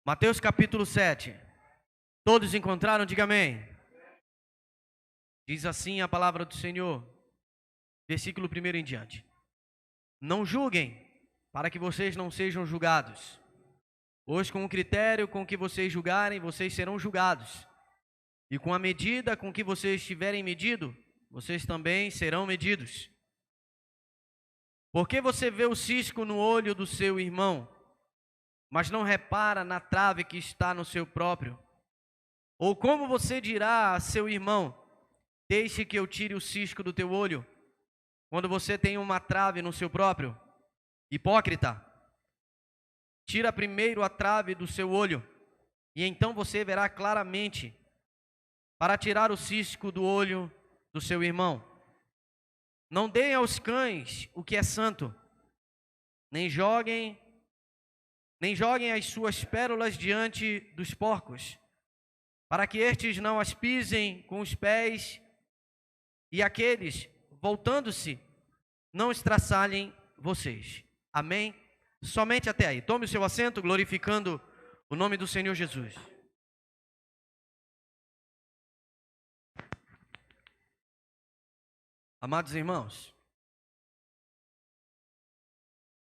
Mateus capítulo 7. Todos encontraram? Diga amém. Diz assim a palavra do Senhor, versículo 1 em diante. Não julguem, para que vocês não sejam julgados. Pois com o critério com que vocês julgarem, vocês serão julgados. E com a medida com que vocês tiverem medido, vocês também serão medidos. Porque você vê o cisco no olho do seu irmão, mas não repara na trave que está no seu próprio? Ou como você dirá a seu irmão, deixe que eu tire o cisco do teu olho, quando você tem uma trave no seu próprio? Hipócrita, tira primeiro a trave do seu olho, e então você verá claramente para tirar o cisco do olho do seu irmão. Não deem aos cães o que é santo, nem joguem as suas pérolas diante dos porcos, para que estes não as pisem com os pés, e aqueles, voltando-se, não estraçalhem vocês. Amém? Somente até aí. Tome o seu assento, glorificando o nome do Senhor Jesus. Amados irmãos,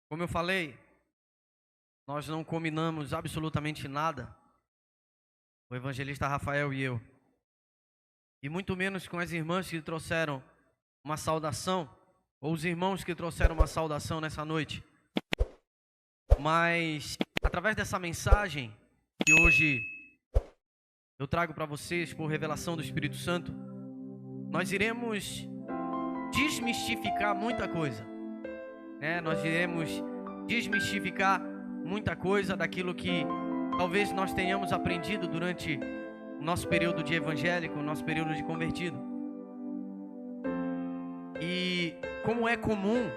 como eu falei, nós não combinamos absolutamente nada, o evangelista Rafael e eu, e muito menos com as irmãs que trouxeram uma saudação, ou os irmãos que trouxeram uma saudação nessa noite. Mas, através dessa mensagem que hoje eu trago para vocês por revelação do Espírito Santo, nós iremos desmistificar muita coisa, nós iremos desmistificar muita coisa daquilo que talvez nós tenhamos aprendido durante o nosso período de evangélico, o nosso período de convertido. E como é comum,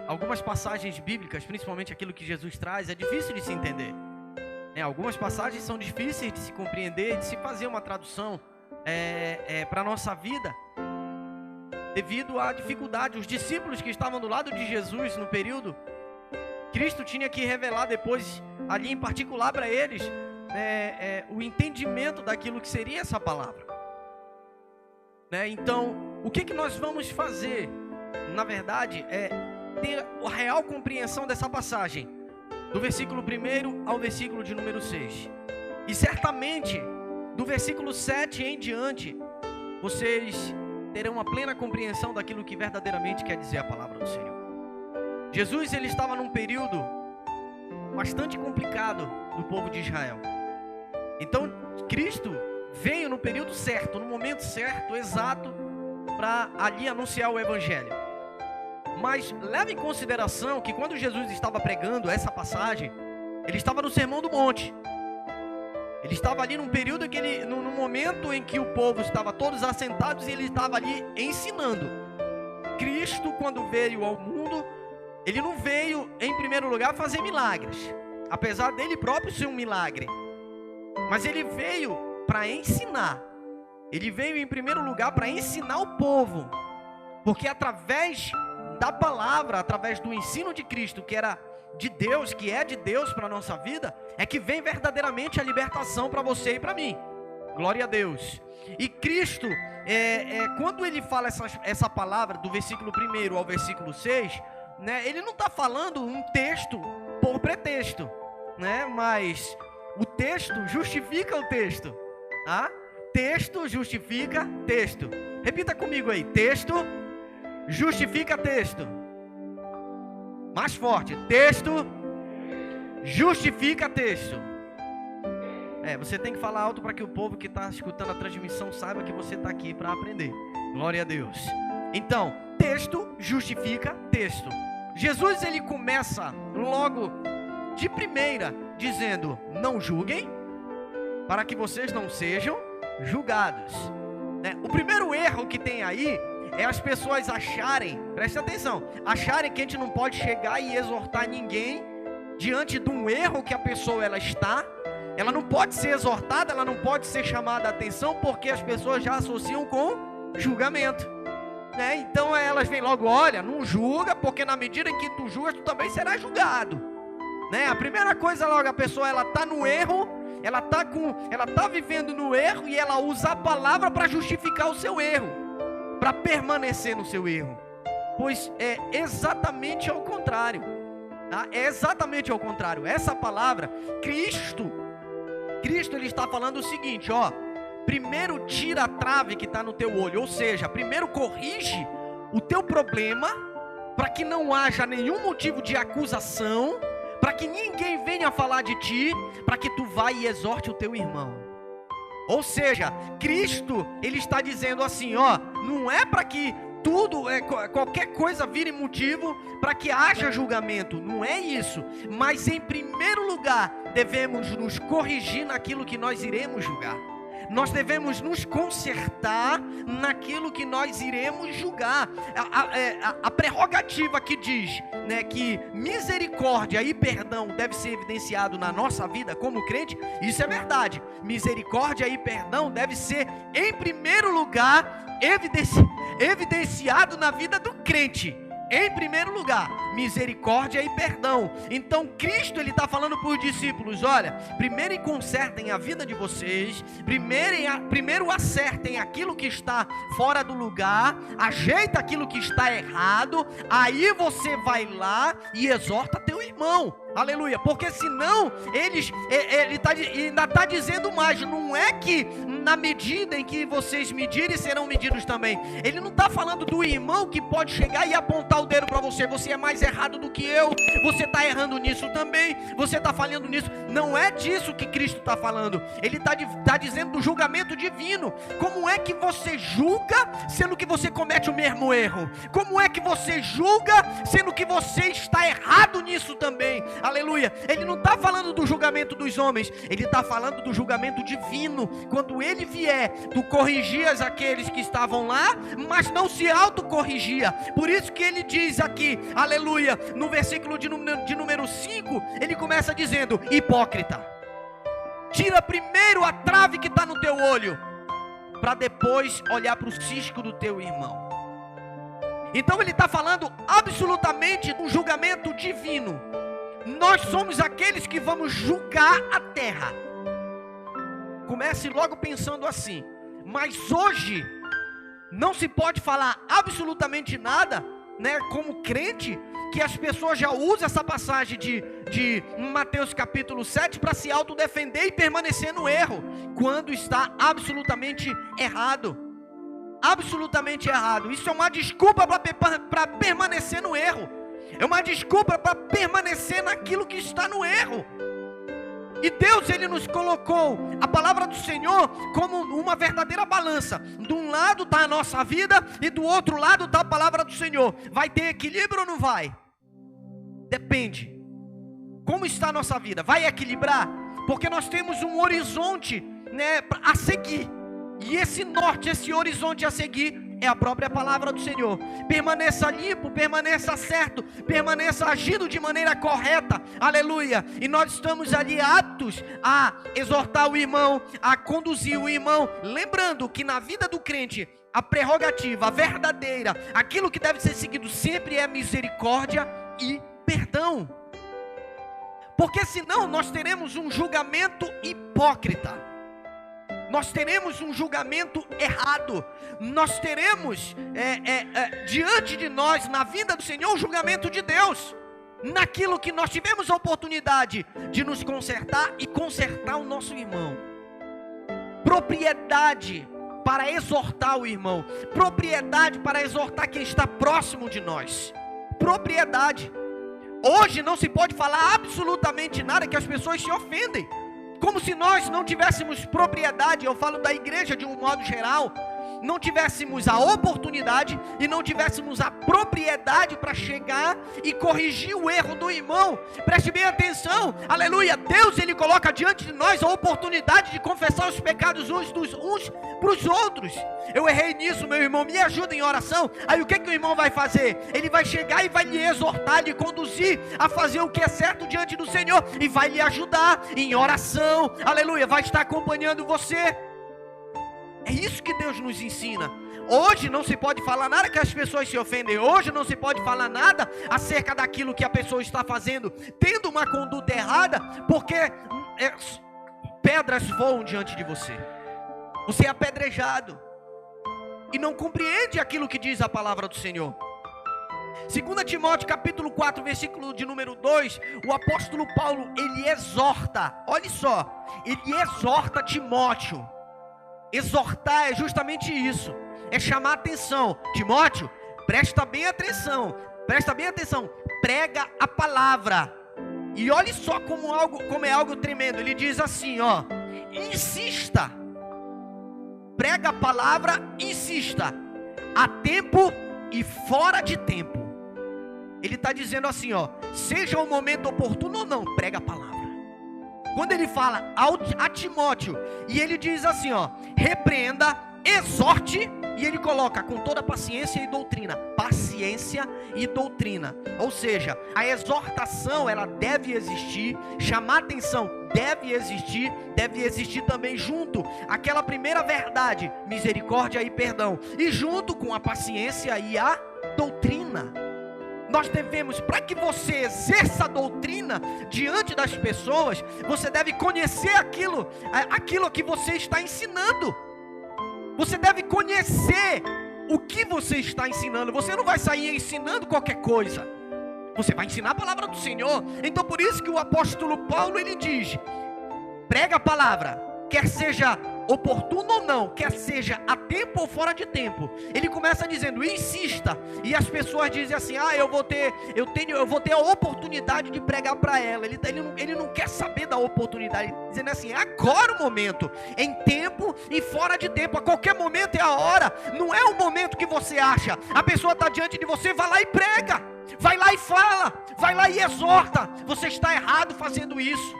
algumas passagens bíblicas, principalmente aquilo que Jesus traz, é difícil de se entender. Algumas passagens são difíceis de se compreender, de se fazer uma tradução para a nossa vida, devido à dificuldade. Os discípulos que estavam do lado de Jesus no período, Cristo tinha que revelar depois, ali em particular para eles, o entendimento daquilo que seria essa palavra. Então, o que nós vamos fazer, na verdade, é ter a real compreensão dessa passagem, do versículo 1 ao versículo de número 6. E certamente, do versículo 7 em diante, vocês terão uma plena compreensão daquilo que verdadeiramente quer dizer a palavra do Senhor. Jesus, ele estava num período bastante complicado do povo de Israel. Então, Cristo veio no período certo, no momento certo, exato, para ali anunciar o Evangelho. Mas leve em consideração que quando Jesus estava pregando essa passagem, ele estava no Sermão do Monte. Ele estava ali num período no momento em que o povo estava todos assentados e ele estava ali ensinando. Cristo, quando veio ao mundo, ele não veio em primeiro lugar fazer milagres, apesar dele próprio ser um milagre, mas ele veio para ensinar. Ele veio em primeiro lugar para ensinar o povo, porque através da palavra, através do ensino de Cristo, que era de Deus, que é de Deus para a nossa vida, é que vem verdadeiramente a libertação para você e para mim. Glória a Deus. E Cristo, quando ele fala essa palavra do versículo 1 ao versículo 6, ele não está falando um texto por pretexto, mas o texto justifica o texto. Texto justifica texto. Repita comigo aí: texto justifica texto. Mais forte: texto justifica texto. Você tem que falar alto para que o povo que está escutando a transmissão saiba que você está aqui para aprender. Glória a Deus. Então, texto justifica texto. Jesus, ele começa logo de primeira dizendo: não julguem, para que vocês não sejam julgados. O primeiro erro que tem aí é as pessoas acharem, preste atenção, acharem que a gente não pode chegar e exortar ninguém diante de um erro que a pessoa ela não pode ser exortada, ela não pode ser chamada a atenção, porque as pessoas já associam com julgamento. Então elas vêm logo: olha, não julga, porque na medida em que tu julgas, tu também serás julgado. né? A primeira coisa logo, a pessoa ela tá no erro, ela tá vivendo no erro e ela usa a palavra para justificar o seu erro, para permanecer no seu erro. Pois é exatamente ao contrário, tá? É exatamente ao contrário. Essa palavra, Cristo ele está falando o seguinte, ó: primeiro tira a trave que está no teu olho, ou seja, primeiro corrige o teu problema, para que não haja nenhum motivo de acusação, para que ninguém venha falar de ti, para que tu vá e exorte o teu irmão. Ou seja, Cristo ele está dizendo assim, ó, não é para que qualquer coisa vire motivo para que haja julgamento, não é isso, mas em primeiro lugar devemos nos corrigir naquilo que nós iremos julgar. Nós devemos nos consertar naquilo que nós iremos julgar. A prerrogativa que diz, né, que misericórdia e perdão deve ser evidenciado na nossa vida como crente, isso é verdade. Misericórdia e perdão deve ser, em primeiro lugar, evidenciado na vida do crente. Em primeiro lugar, misericórdia e perdão. Então Cristo ele está falando para os discípulos, olha, primeiro consertem a vida de vocês, primeiro acertem aquilo que está fora do lugar, ajeita aquilo que está errado, aí você vai lá e exorta teu irmão. Aleluia, porque senão ele ainda está dizendo mais, não é que na medida em que vocês medirem, serão medidos também. Ele não está falando do irmão que pode chegar e apontar o dedo para você, você é mais errado do que eu, você está errando nisso também, você está falhando nisso. Não é disso que Cristo está falando. Ele está dizendo do julgamento divino. Como é que você julga, sendo que você comete o mesmo erro? Como é que você julga, sendo que você está errado nisso também? Aleluia, ele não está falando do julgamento dos homens, ele está falando do julgamento divino. Quando ele vier, tu corrigias aqueles que estavam lá, mas não se autocorrigia. Por isso que ele diz aqui, aleluia, no versículo de número 5, ele começa dizendo, hipócrita, tira primeiro a trave que está no teu olho, para depois olhar para o cisco do teu irmão. Então ele está falando absolutamente do julgamento divino. Nós somos aqueles que vamos julgar a terra. Comece logo pensando assim. Mas hoje não se pode falar absolutamente nada, né, como crente, que as pessoas já usam essa passagem de Mateus capítulo 7 para se autodefender e permanecer no erro, quando está absolutamente errado. Absolutamente errado. Isso é uma desculpa para permanecer no erro. É uma desculpa para permanecer naquilo que está no erro. E Deus, ele nos colocou a palavra do Senhor como uma verdadeira balança. De um lado está a nossa vida e do outro lado está a palavra do Senhor. Vai ter equilíbrio ou não vai? Depende. Como está a nossa vida? Vai equilibrar? Porque nós temos um horizonte, né, a seguir. E esse norte, esse horizonte a seguir é a própria palavra do Senhor. Permaneça limpo, permaneça certo, permaneça agindo de maneira correta, aleluia. E nós estamos ali aptos a exortar o irmão, a conduzir o irmão, lembrando que na vida do crente, a prerrogativa, a verdadeira, aquilo que deve ser seguido sempre é misericórdia e perdão. Porque senão nós teremos um julgamento hipócrita. Nós teremos um julgamento errado. Nós teremos diante de nós, na vinda do Senhor, o julgamento de Deus. Naquilo que nós tivemos a oportunidade de nos consertar e consertar o nosso irmão. Propriedade para exortar o irmão. Propriedade para exortar quem está próximo de nós. Propriedade. Hoje não se pode falar absolutamente nada que as pessoas se ofendem. Como se nós não tivéssemos propriedade, eu falo da igreja de um modo geral, não tivéssemos a oportunidade e não tivéssemos a propriedade para chegar e corrigir o erro do irmão. Preste bem atenção, aleluia. Deus, ele coloca diante de nós a oportunidade de confessar os pecados uns para os outros. Eu errei nisso, meu irmão, me ajuda em oração. Aí o que o irmão vai fazer? Ele vai chegar e vai lhe exortar, lhe conduzir a fazer o que é certo diante do Senhor e vai lhe ajudar em oração, aleluia, vai estar acompanhando você. É isso que Deus nos ensina. Hoje não se pode falar nada que as pessoas se ofendem. Hoje não se pode falar nada acerca daquilo que a pessoa está fazendo, tendo uma conduta errada, porque pedras voam diante de você. Você é apedrejado e não compreende aquilo que diz a palavra do Senhor. 2 Timóteo capítulo 4, versículo de número 2, o apóstolo Paulo, ele exorta, olha só, ele exorta Timóteo. Exortar é justamente isso, é chamar atenção. Timóteo, presta bem atenção, prega a palavra. E olha só como é algo tremendo. Ele diz assim, ó, insista, prega a palavra, insista, a tempo e fora de tempo. Ele está dizendo assim, ó, seja o momento oportuno ou não, prega a palavra. Quando ele fala a Timóteo, e ele diz assim, ó, repreenda, exorte, e ele coloca com toda paciência e doutrina, paciência e doutrina. Ou seja, a exortação, ela deve existir, chamar atenção deve existir também junto aquela primeira verdade, misericórdia e perdão, e junto com a paciência e a doutrina. Nós devemos, para que você exerça a doutrina diante das pessoas, você deve conhecer aquilo que você está ensinando. Você deve conhecer o que você está ensinando. Você não vai sair ensinando qualquer coisa. Você vai ensinar a palavra do Senhor. Então por isso que o apóstolo Paulo, ele diz, prega a palavra, quer seja oportuno ou não, quer seja a tempo ou fora de tempo. Ele começa dizendo, insista. E as pessoas dizem assim, eu vou ter a oportunidade de pregar para ela. Ele não quer saber da oportunidade, dizendo assim, é agora o momento, em tempo e fora de tempo. A qualquer momento é a hora. Não é o momento que você acha. A pessoa está diante de você, vai lá e prega, vai lá e fala, vai lá e exorta. Você está errado fazendo isso.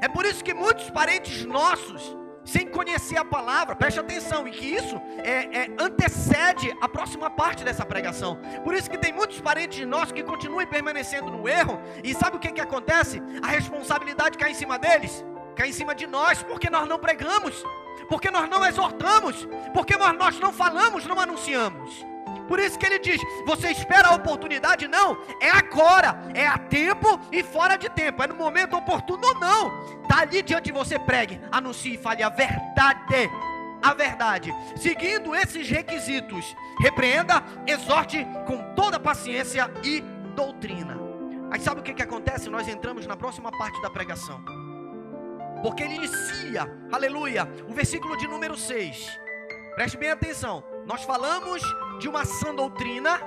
É por isso que muitos parentes nossos, sem conhecer a palavra, preste atenção, e que isso antecede a próxima parte dessa pregação. Por isso que tem muitos parentes nossos que continuam permanecendo no erro. E sabe o que acontece? A responsabilidade cai em cima deles, cai em cima de nós, porque nós não pregamos, porque nós não exortamos, porque nós não falamos, não anunciamos. Por isso que ele diz, você espera a oportunidade? Não, é agora, é a tempo e fora de tempo, é no momento oportuno ou não. Está ali diante de você, pregue, anuncie e fale a verdade, seguindo esses requisitos, repreenda, exorte com toda paciência e doutrina. Aí sabe o que acontece? Nós entramos na próxima parte da pregação, porque ele inicia, aleluia, o versículo de número 6, preste bem atenção. Nós falamos de uma sã doutrina,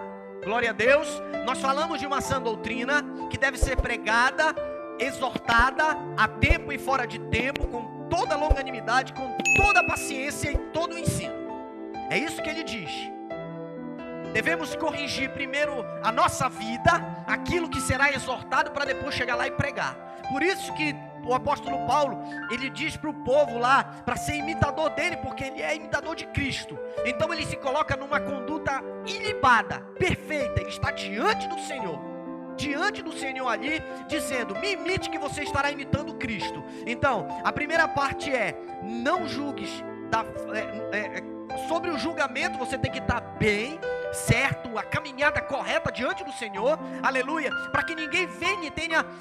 glória a Deus. Nós falamos de uma sã doutrina que deve ser pregada, exortada a tempo e fora de tempo, com toda longanimidade, com toda paciência e todo o ensino. É isso que ele diz. Devemos corrigir primeiro a nossa vida, aquilo que será exortado, para depois chegar lá e pregar. Por isso que o apóstolo Paulo, ele diz para o povo lá, para ser imitador dele, porque ele é imitador de Cristo. Então ele se coloca numa conduta ilibada, perfeita. Ele está diante do Senhor ali, dizendo, me imite que você estará imitando Cristo. Então, a primeira parte é, não julgues, sobre o julgamento você tem que estar bem, certo, a caminhada correta diante do Senhor, aleluia, para que ninguém venha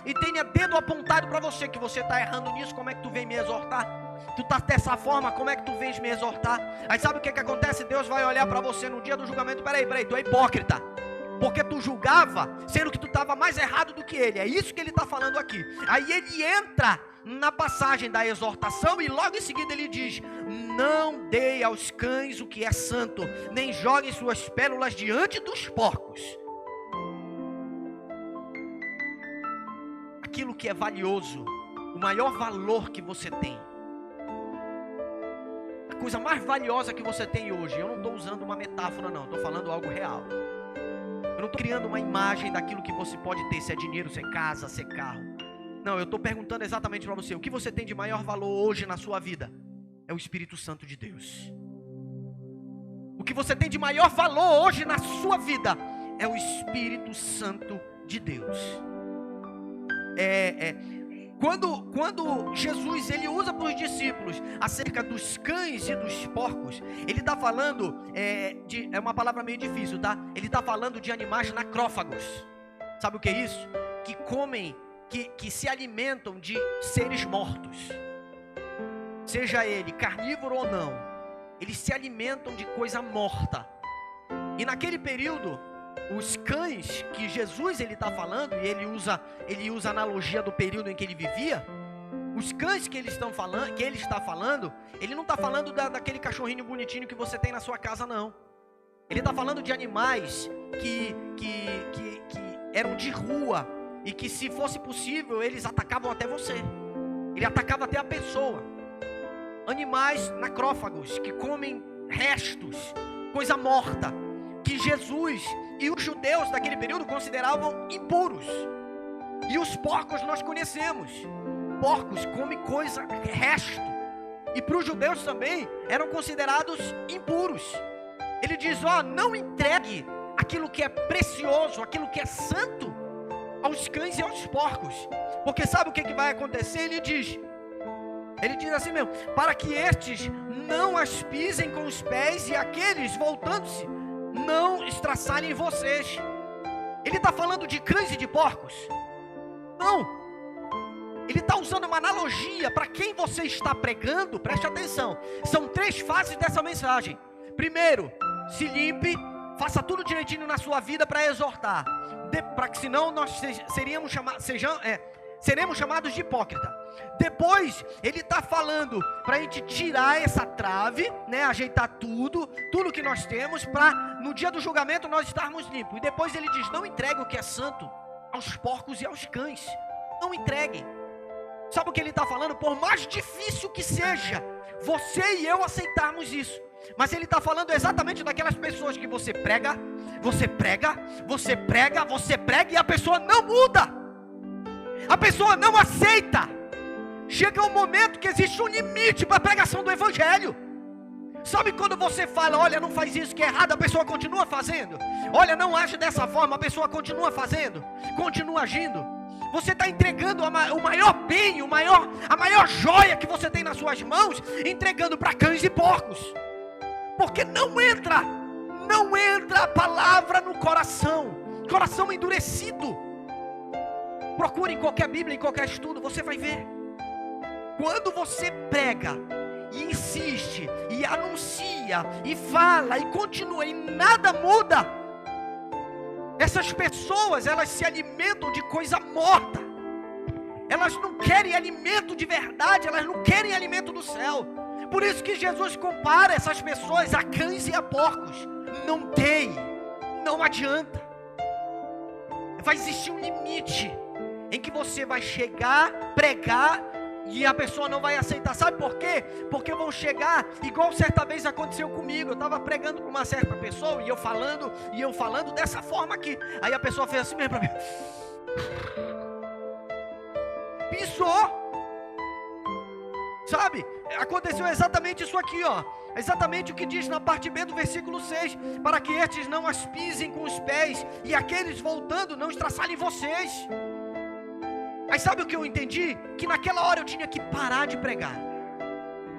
e tenha dedo apontado para você, que você está errando nisso. Como é que tu vem me exortar? Tu está dessa forma, como é que tu vens me exortar? Aí sabe o que acontece? Deus vai olhar para você no dia do julgamento, peraí, tu é hipócrita, porque tu julgava, sendo que tu estava mais errado do que ele. É isso que ele está falando aqui. Aí ele entra na passagem da exortação e logo em seguida ele diz, não dê aos cães o que é santo, nem joguem suas pérolas diante dos porcos. Aquilo que é valioso, o maior valor que você tem, a coisa mais valiosa que você tem hoje, eu não estou usando uma metáfora não, estou falando algo real. Eu não estou criando uma imagem daquilo que você pode ter, se é dinheiro, se é casa, se é carro. Não, eu estou perguntando exatamente para você, o que você tem de maior valor hoje na sua vida? É o Espírito Santo de Deus. O que você tem de maior valor hoje na sua vida é o Espírito Santo de Deus. Quando Jesus ele usa para os discípulos acerca dos cães e dos porcos, ele está falando, é uma palavra meio difícil, tá? Ele está falando de animais necrófagos. Sabe o que é isso? Que comem, que se alimentam de seres mortos. Seja ele carnívoro ou não, eles se alimentam de coisa morta. E naquele período, os cães que Jesus ele está falando, e ele usa a analogia do período em que ele vivia, os cães que ele está falando, ele não está falando daquele cachorrinho bonitinho que você tem na sua casa, não. Ele está falando de animais que eram de rua, e que se fosse possível, eles atacavam até você. Ele atacava até a pessoa. Animais necrófagos, que comem restos, coisa morta, que Jesus e os judeus daquele período consideravam impuros. E os porcos nós conhecemos. Porcos comem coisa, resto. E para os judeus também eram considerados impuros. Ele diz, não entregue aquilo que é precioso, aquilo que é santo, aos cães e aos porcos. Porque sabe o que vai acontecer? Ele diz assim mesmo, para que estes não as pisem com os pés, e aqueles, voltando-se, não estraçalhem vocês. Ele está falando de cães e de porcos? Não. Ele está usando uma analogia para quem você está pregando. Preste atenção, são 3 fases dessa mensagem. Primeiro, se limpe, faça tudo direitinho na sua vida para exortar, para que senão nós seremos chamados de hipócrita. Depois ele está falando para a gente tirar essa trave, né, ajeitar tudo que nós temos, para no dia do julgamento nós estarmos limpos. E depois ele diz, não entregue o que é santo aos porcos e aos cães. Não entregue. Sabe o que ele está falando? Por mais difícil que seja você e eu aceitarmos isso, mas ele está falando exatamente daquelas pessoas que você prega, e a pessoa não muda, a pessoa não aceita. Chega um momento que existe um limite para a pregação do evangelho. Sabe quando você fala, olha, não faz isso que é errado, a pessoa continua fazendo? Olha, não age dessa forma, a pessoa continua fazendo, continua agindo. Você está entregando o maior bem, a maior joia que você tem nas suas mãos, entregando para cães e porcos. Porque não entra a palavra no coração endurecido. Procure em qualquer Bíblia, em qualquer estudo, você vai ver. Quando você prega, e insiste, e anuncia, e fala, e continua, e nada muda, essas pessoas, elas se alimentam de coisa morta. Elas não querem alimento de verdade, elas não querem alimento do céu. Por isso que Jesus compara essas pessoas a cães e a porcos. Não adianta. Vai existir um limite em que você vai chegar, pregar, e a pessoa não vai aceitar. Sabe por quê? Porque vão chegar, igual certa vez aconteceu comigo. Eu estava pregando para uma certa pessoa, e eu falando dessa forma aqui. Aí a pessoa fez assim mesmo para mim. Pisou. Sabe? Aconteceu exatamente isso aqui, exatamente o que diz na parte B do versículo 6. Para que estes não as pisem com os pés, e aqueles voltando não estraçalhem vocês. Aí sabe o que eu entendi? Que naquela hora eu tinha que parar de pregar.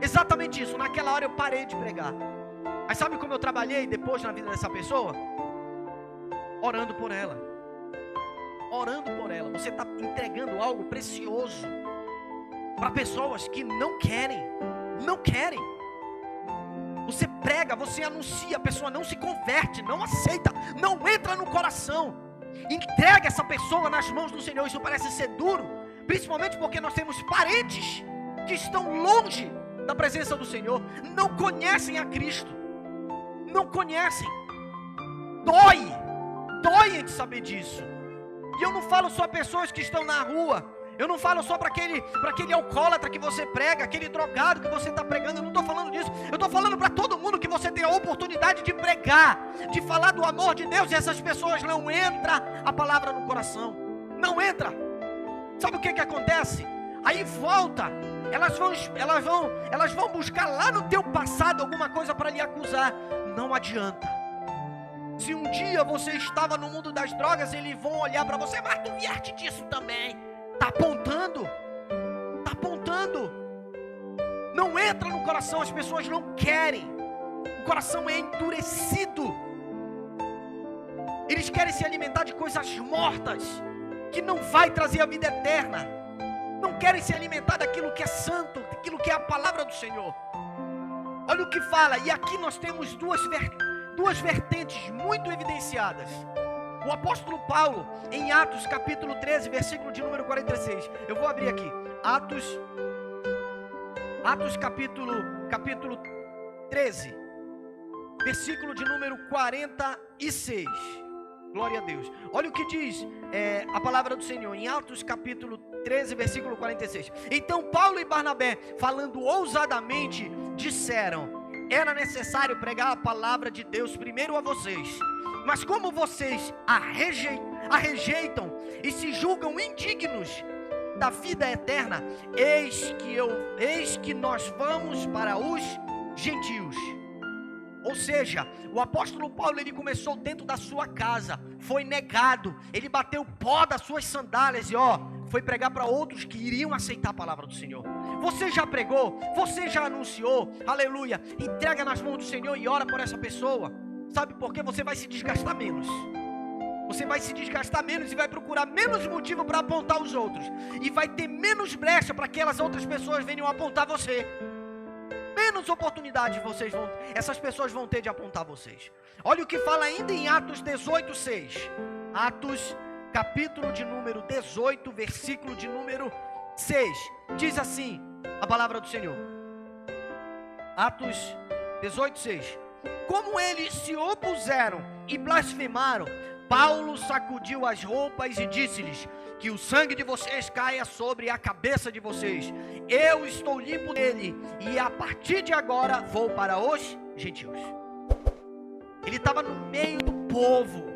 Exatamente isso, naquela hora eu parei de pregar. Aí sabe como eu trabalhei depois na vida dessa pessoa? Orando por ela. Você está entregando algo precioso para pessoas que não querem. Você prega, você anuncia, a pessoa não se converte, não aceita, não entra no coração. Entrega essa pessoa nas mãos do Senhor. Isso parece ser duro, principalmente porque nós temos parentes que estão longe da presença do Senhor, não conhecem a Cristo, não conhecem. Dói em saber disso. E eu não falo só pessoas que estão na rua, eu não falo só para aquele alcoólatra que você prega, aquele drogado que você está pregando. Eu não estou falando disso. Eu estou falando para todo mundo que você tem a oportunidade de pregar, de falar do amor de Deus, e essas pessoas não entra a palavra no coração. Não entra. Sabe o que acontece? Aí volta. Elas vão buscar lá no teu passado alguma coisa para lhe acusar. Não adianta. Se um dia você estava no mundo das drogas, eles vão olhar para você, mas tu vieste disso também. Está apontando. não entra no coração, as pessoas não querem. O coração é endurecido. Eles querem se alimentar de coisas mortas, que não vai trazer a vida eterna. Não querem se alimentar daquilo que é santo, daquilo que é a palavra do Senhor. Olha o que fala, e aqui nós temos duas vertentes muito evidenciadas. O apóstolo Paulo, em Atos capítulo 13, versículo de número 46. Eu vou abrir aqui. Atos capítulo 13, versículo de número 46. Glória a Deus. Olha o que diz a palavra do Senhor em Atos capítulo 13, versículo 46. Então Paulo e Barnabé, falando ousadamente, disseram: era necessário pregar a palavra de Deus primeiro a vocês, mas como vocês a rejeitam e se julgam indignos da vida eterna, eis que nós vamos para os gentios. Ou seja, o apóstolo Paulo, ele começou dentro da sua casa, foi negado, ele bateu pó das suas sandálias e foi pregar para outros que iriam aceitar a palavra do Senhor. Você já pregou? Você já anunciou? Aleluia! Entrega nas mãos do Senhor e ora por essa pessoa. Sabe por quê? Você vai se desgastar menos. Você vai se desgastar menos e vai procurar menos motivo para apontar os outros. E vai ter menos brecha para que aquelas outras pessoas venham apontar você. Menos oportunidade essas pessoas vão ter de apontar vocês. Olha o que fala ainda em Atos 18, 6. Atos capítulo de número 18, versículo de número 6. Diz assim a palavra do Senhor. Atos 18, 6. Como eles se opuseram e blasfemaram, Paulo sacudiu as roupas e disse-lhes: que o sangue de vocês caia sobre a cabeça de vocês. Eu estou limpo dele, e a partir de agora vou para os gentios. Ele estava no meio do povo,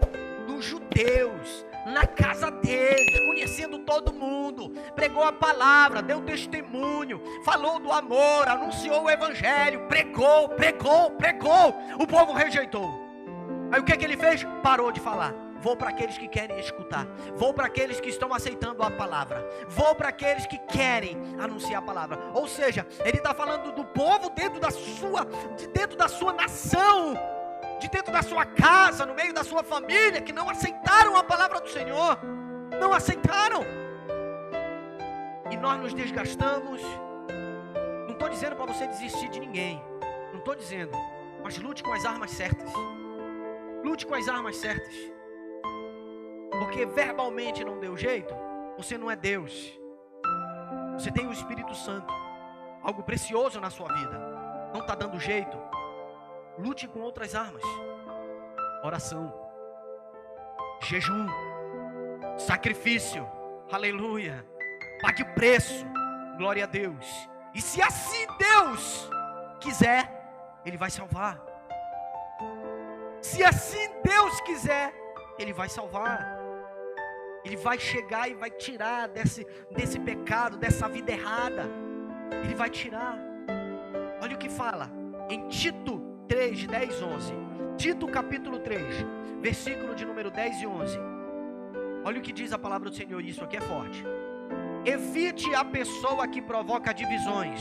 dos judeus, na casa deles, conhecendo todo mundo, pregou a palavra, deu testemunho, falou do amor, anunciou o evangelho, pregou, o povo rejeitou. Aí o que ele fez? Parou de falar. Vou para aqueles que querem escutar, vou para aqueles que estão aceitando a palavra, vou para aqueles que querem anunciar a palavra. Ou seja, ele está falando do povo de dentro da sua nação, de dentro da sua casa, no meio da sua família, que não aceitaram a palavra do Senhor, não aceitaram. E nós nos desgastamos. Não estou dizendo para você desistir de ninguém, não estou dizendo, mas lute com as armas certas. Lute com as armas certas. Porque verbalmente não deu jeito, você não é Deus. Você tem o Espírito Santo, algo precioso na sua vida. Não está dando jeito, lute com outras armas. Oração, jejum, sacrifício, aleluia. Pague o preço, glória a Deus. E se assim Deus quiser, Ele vai salvar. Se assim Deus quiser, Ele vai salvar. Ele vai chegar e vai tirar desse pecado, dessa vida errada. Ele vai tirar. Olha o que fala em Tito 3, 10, 11. Tito capítulo 3, versículo de número 10 e 11. Olha o que diz a palavra do Senhor, isso aqui é forte. Evite a pessoa que provoca divisões,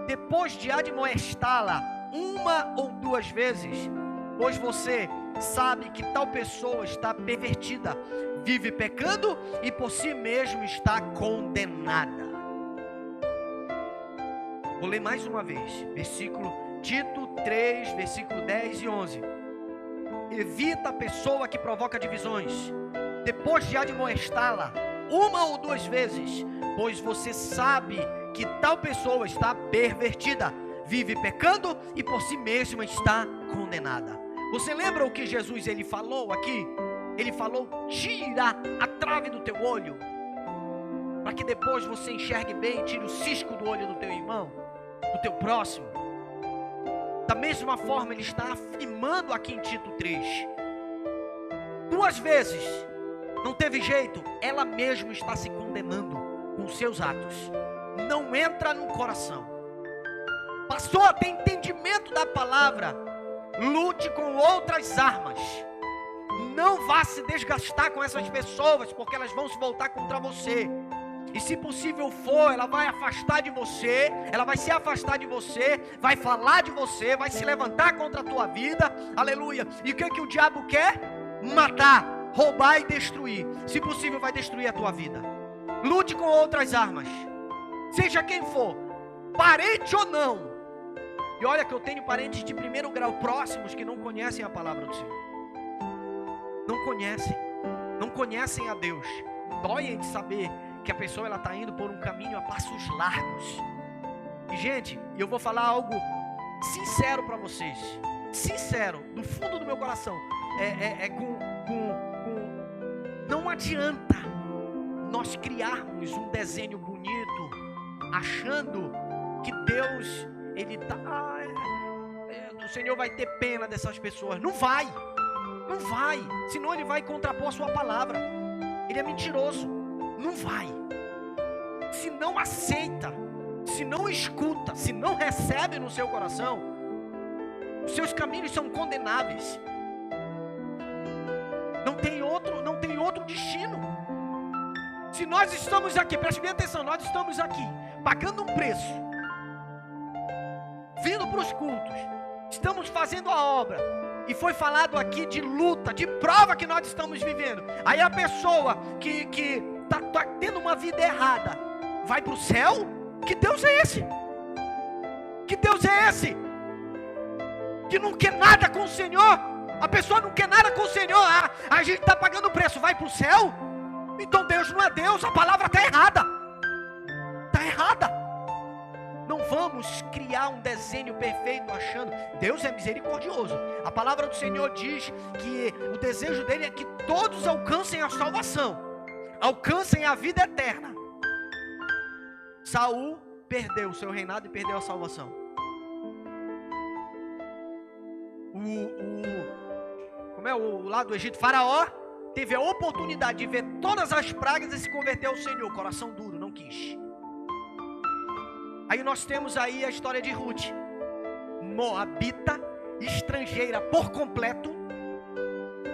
depois de admoestá-la uma ou duas vezes, pois você sabe que tal pessoa está pervertida, vive pecando e por si mesmo está condenada. Vou ler mais uma vez, Tito 3, versículo 10 e 11. Evita a pessoa que provoca divisões, depois de admoestá-la uma ou duas vezes, pois você sabe que tal pessoa está pervertida, vive pecando e por si mesma está condenada. Você lembra o que Jesus ele falou aqui? Ele falou: tira a trave do teu olho, para que depois você enxergue bem, tire o cisco do olho do teu irmão, do teu próximo. Da mesma forma, ele está afirmando aqui em Tito 3. Duas vezes, não teve jeito, ela mesma está se condenando com seus atos. Não entra no coração. Passou a ter entendimento da palavra. Lute com outras armas. Não vá se desgastar com essas pessoas, porque elas vão se voltar contra você. E se possível for, ela vai afastar de você, ela vai se afastar de você, vai falar de você, vai se levantar contra a tua vida, aleluia. E o que é que o diabo quer? Matar, roubar e destruir. Se possível, vai destruir a tua vida. Lute com outras armas, seja quem for, parente ou não. E olha que eu tenho parentes de primeiro grau próximos que não conhecem a palavra do Senhor. Não conhecem a Deus. Dói em saber que a pessoa está indo por um caminho a passos largos. E gente, eu vou falar algo sincero para vocês, sincero, do fundo do meu coração. Não adianta nós criarmos um desenho bonito, achando que Deus, Ele tá, o Senhor vai ter pena dessas pessoas. Não vai, senão Ele vai contrapor a sua palavra. Ele é mentiroso. Não vai. Se não aceita, se não escuta, se não recebe no seu coração, os seus caminhos são condenáveis. Não tem outro destino. Se nós estamos aqui, preste bem atenção, nós estamos aqui pagando um preço, vindo para os cultos, estamos fazendo a obra, e foi falado aqui de luta, de prova que nós estamos vivendo. Aí a pessoa que está tendo uma vida errada vai para o céu? Que Deus é esse? Que Deus é esse? Que não quer nada com o Senhor? A pessoa não quer nada com o Senhor. A gente está pagando o preço, vai para o céu? Então Deus não é Deus, a palavra está errada. Está errada. Não vamos criar um desenho perfeito achando Deus é misericordioso. A palavra do Senhor diz que o desejo dele é que todos alcancem a salvação, alcancem a vida eterna. Saul perdeu o seu reinado e perdeu a salvação. O lá do Egito, Faraó teve a oportunidade de ver todas as pragas e se converter ao Senhor. Coração duro, não quis. Aí nós temos aí a história de Ruth, moabita, estrangeira por completo.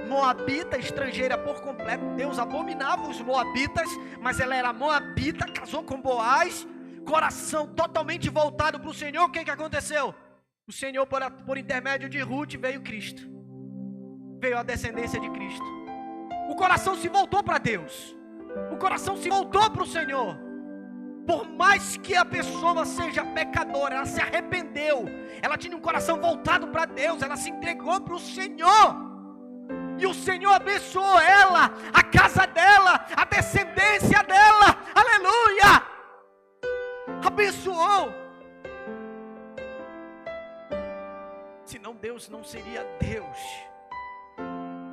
Moabita, estrangeira por completo. Deus abominava os moabitas, mas ela era moabita, casou com Boaz, coração totalmente voltado para o Senhor. O que aconteceu? O Senhor, por intermédio de Ruth, veio Cristo, veio a descendência de Cristo. O coração se voltou para Deus, o coração se voltou para o Senhor. Por mais que a pessoa seja pecadora, ela se arrependeu, ela tinha um coração voltado para Deus, ela se entregou para o Senhor. E o Senhor abençoou ela, a casa dela, a descendência dela, aleluia, abençoou. Senão Deus não seria Deus.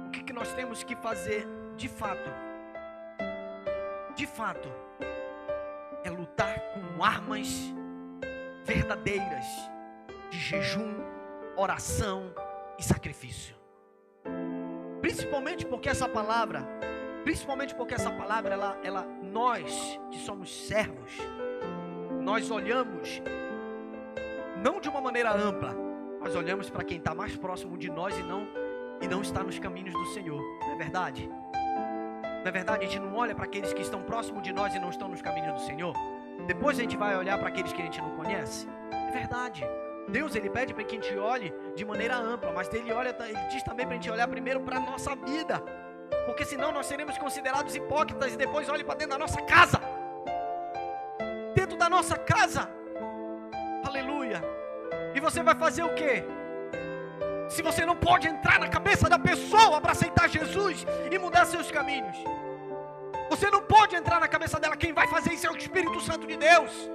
O que nós temos que fazer de fato? De fato, é lutar com armas verdadeiras de jejum, oração e sacrifício. Principalmente porque essa palavra, nós que somos servos, nós olhamos não de uma maneira ampla, nós olhamos para quem está mais próximo de nós e não está nos caminhos do Senhor. Não é verdade? Não é verdade? A gente não olha para aqueles que estão próximos de nós e não estão nos caminhos do Senhor. Depois a gente vai olhar para aqueles que a gente não conhece. É verdade. Deus, Ele pede para que a gente olhe de maneira ampla, mas Ele diz também para a gente olhar primeiro para a nossa vida, porque senão nós seremos considerados hipócritas e depois olhe para dentro da nossa casa. Dentro da nossa casa, aleluia. E você vai fazer o quê? Se você não pode entrar na cabeça da pessoa para aceitar Jesus e mudar seus caminhos, você não pode entrar na cabeça dela. Quem vai fazer isso é o Espírito Santo de Deus,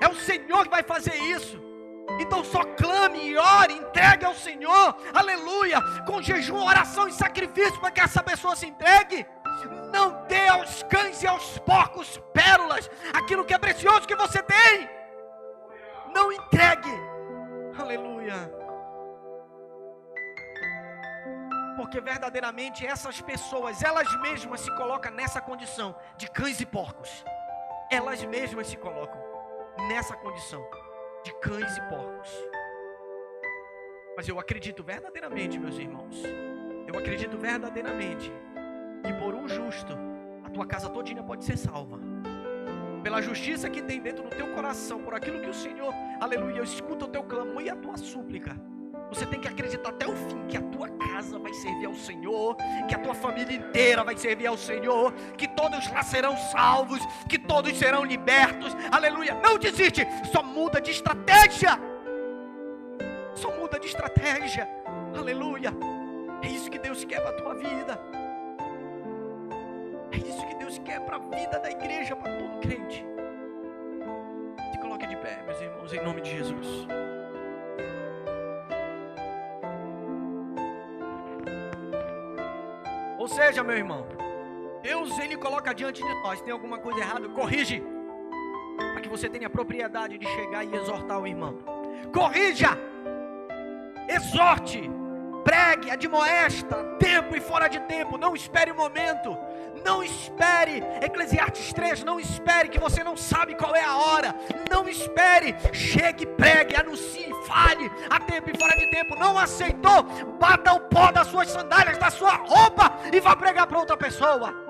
é o Senhor que vai fazer isso. Então só clame e ore, entregue ao Senhor, aleluia, com jejum, oração e sacrifício, para que essa pessoa se entregue. Não dê aos cães e aos porcos pérolas, aquilo que é precioso que você tem. Não entregue, aleluia. Porque verdadeiramente essas pessoas, elas mesmas se colocam nessa condição de cães e porcos. Elas mesmas se colocam nessa condição de cães e porcos. Mas eu acredito verdadeiramente, meus irmãos, eu acredito verdadeiramente que por um justo a tua casa todinha pode ser salva. pela justiça que tem dentro do teu coração, por aquilo que o Senhor, aleluia, escuta o teu clamor e a tua súplica. Você tem que acreditar até o fim que a tua casa vai servir ao Senhor, que a tua família inteira vai servir ao Senhor, que todos lá serão salvos, que todos serão libertos, aleluia. Não desiste, só muda de estratégia, só muda de estratégia, aleluia. É isso que Deus quer para a tua vida, é isso que Deus quer para a vida da igreja, para todo crente. Se coloque de pé, meus irmãos, em nome de Jesus. Ou seja, meu irmão, Deus, Ele coloca diante de nós, tem alguma coisa errada, corrige, para que você tenha propriedade de chegar e exortar o irmão. Corrija, exorte, pregue, admoesta, tempo e fora de tempo. Não espere o momento, não espere, Eclesiastes 3, não espere que você não sabe qual é a hora. Não espere, chegue, pregue, anuncie, fale, a tempo e fora de tempo. Não aceitou, bata o pó das suas sandálias, da sua roupa e vá pregar para outra pessoa.